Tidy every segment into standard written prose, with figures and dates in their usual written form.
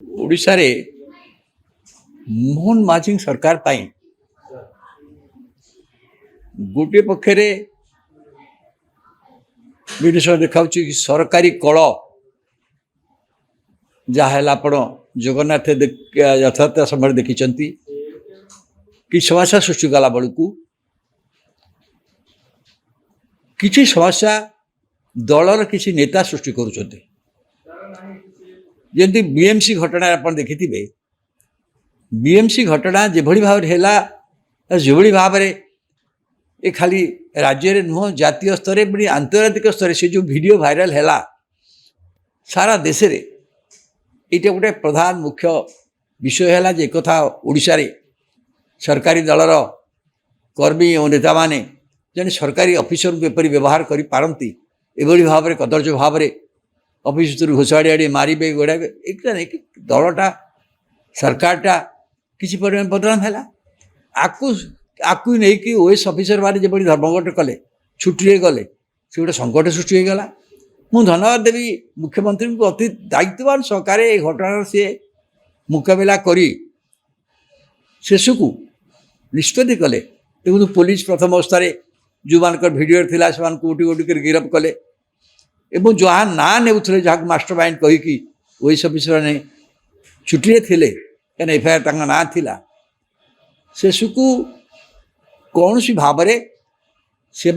ओडिशा रे मोहन माझी सरकार पाई गोटे पक्षरे विदेश देखा कि सरकारी कल जहाँ आप जगन्नाथ यथार्थ समय देखी कि समस्या सृष्टि कला बेलू किसी समस्या दलर किसी नेता सृष्टि करुँच जमी बीएमसी घटना आप देखि बीएमसी घटना जो भाव जो भाव ये खाली राज्य रे नुह जातीय स्तर में आंतर्जातिक स्तर से जो वीडियो भाइराल है सारा देश रे ये गोटे प्रधान मुख्य विषय है जे कथा ओडिशा रे सरकारी दलर कर्मी और नेता माने जन सरकारी ऑफिसर को एपरी व्यवहार करि पारंती एभली भाव में कदर्य भाव में ऑफिस घोषाड़ी आड़ी मारे गोड़ा एक दलटा सरकारटा किसी परिमाण बदनाम है आकु नहीं कि ओएस ऑफिसर मारे जो धर्मघट कले छुट्टी गले से गोटे संकट सृष्टि होगा मुझे धन्यवाद देवी मुख्यमंत्री को अति दायित्ववान सरकार ये घटना सी मुकाबला करी शेष को निष्पत्ति कले देखो पुलिस प्रथम अवस्था जो मान भिडियो थिला से गोटी गोटी कर गिरफ कले एवं जहाँ ना नेउथले जहाँ मास्टर माइंड कहीकि ओएस ऑफिसर ने छुट्टी थे क्या एफआईआर तक ना थिला शेष को कौन सी भाव से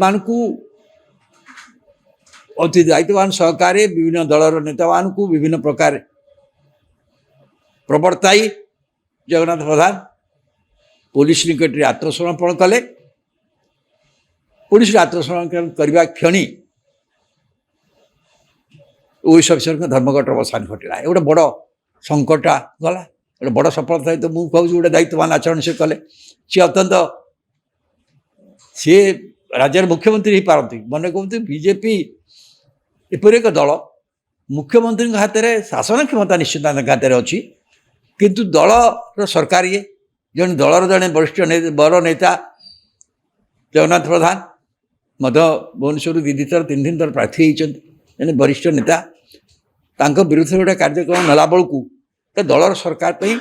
अति दायित्ववान सहकार विभिन्न दलर नेता मान को विभिन्न प्रकार प्रवर्ताई जगन्नाथ प्रधान पुलिस निकट में आत्मसमर्पण कले पुलिस आत्मसमर्पण करने क्षणी ओएस ऑफिसर धर्मघट अवसान घटला गोटे बड़ संकट गला गोटे बड़ सफलता तो मुझे कहूँ गोटे दायित्ववान आचरण से कले सी अत्यंत सी राज्यर मुख्यमंत्री हो पारती मन कहते बीजेपी एपरी एक दल मुख्यमंत्री हाथ में शासन क्षमता निश्चित हाथ में अच्छी किंतु दलर सरकार ये जन दलर जड़े वरिष्ठ बड़ नेता जगन्नाथ प्रधान भुवनेश्वर दीदी थर तीन दिन थर प्रार्थी होती वरिष्ठ नेता विरुद्ध गोटे कार्यक्रम नेला बेलू दलर सरकार पर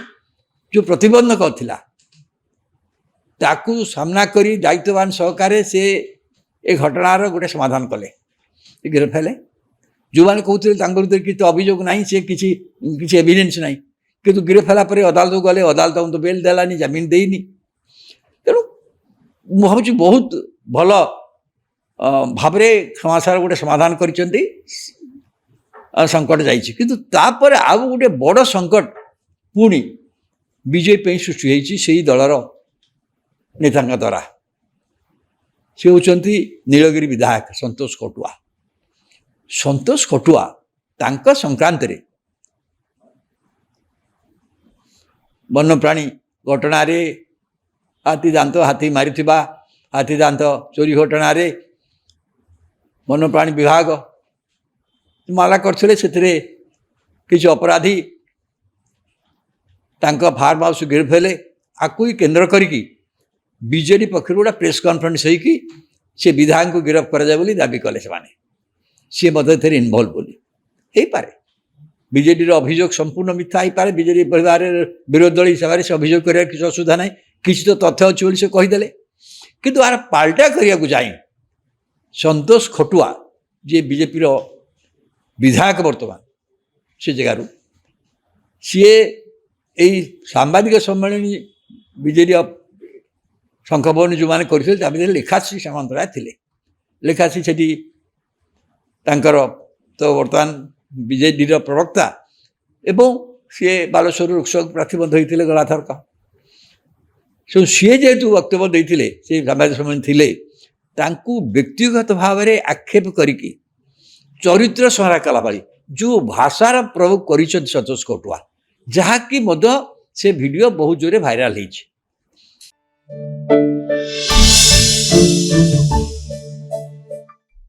जो प्रतिबंधक थिला ताकू सामना करी दायित्ववान सहकार से ए घटनार गोटे समाधान कले गिरफ है जो मैंने कहते विरुद्ध किसी अभियोग ना सी किसी एविडेंस ना कि गिरफ है अदालत गले अदालत तो बेल देलानी जमीन देनी तेणु मुझे बहुत भल भाव समाचार गोटे समाधान कर संकट जापर आउ गोटे बड़ संकट पुणी बीजेपी सृष्टि होती से दलर नेता द्वारा सी होती नीलगिरी विधायक संतोष खटुआ संक्रांत रे वन्यप्राणी घटना रे हाथी दांत हाथी मारी हाथी दांत चोरी घटना रे वन्यप्राणी विभाग माला करथिले सेथिरे किछि अपराधी तांका फार्म हाउस गिरफ हेले आकु ही केन्द्र करिकी बीजेडी पक्ष गोटे प्रेस कॉन्फ्रेंस होगी से विधायक को गिरफ कर दाबी कले सी मत इनवल्व बोली पारे बीजेडी अभियोग संपूर्ण मिथ्या हो पारे बीजेडी परिवार विरोधी दल हिसाब से अभियोग कर किसी असुविधा ना किसी तो तथ्य अच्छी से कहीदे किंतु आर पाल्टा करने को जाए संतोष खटुआ जी बीजेपी विधायक बर्तमान से जगार सी सांबादिक सम्मेलन बीजेडी शंखभवन जो मैंने करते लेखाश्री सामंतराय थे लेखाश्री से तो बर्तमान बीजेडी प्रवक्ता एवं सी बालेश्वर लोकसभा प्रार्थी होते गलाथरक सो सी जेहेतु वक्तव्य देते से साम्बादिक सम्मेलन थे व्यक्तिगत भाव में आक्षेप करिकी चरित्र संहार कला भाई जो भाषार प्रयोग कर संतोष खटुआ जहाँकि से वीडियो बहुत जोरे भाइराल होती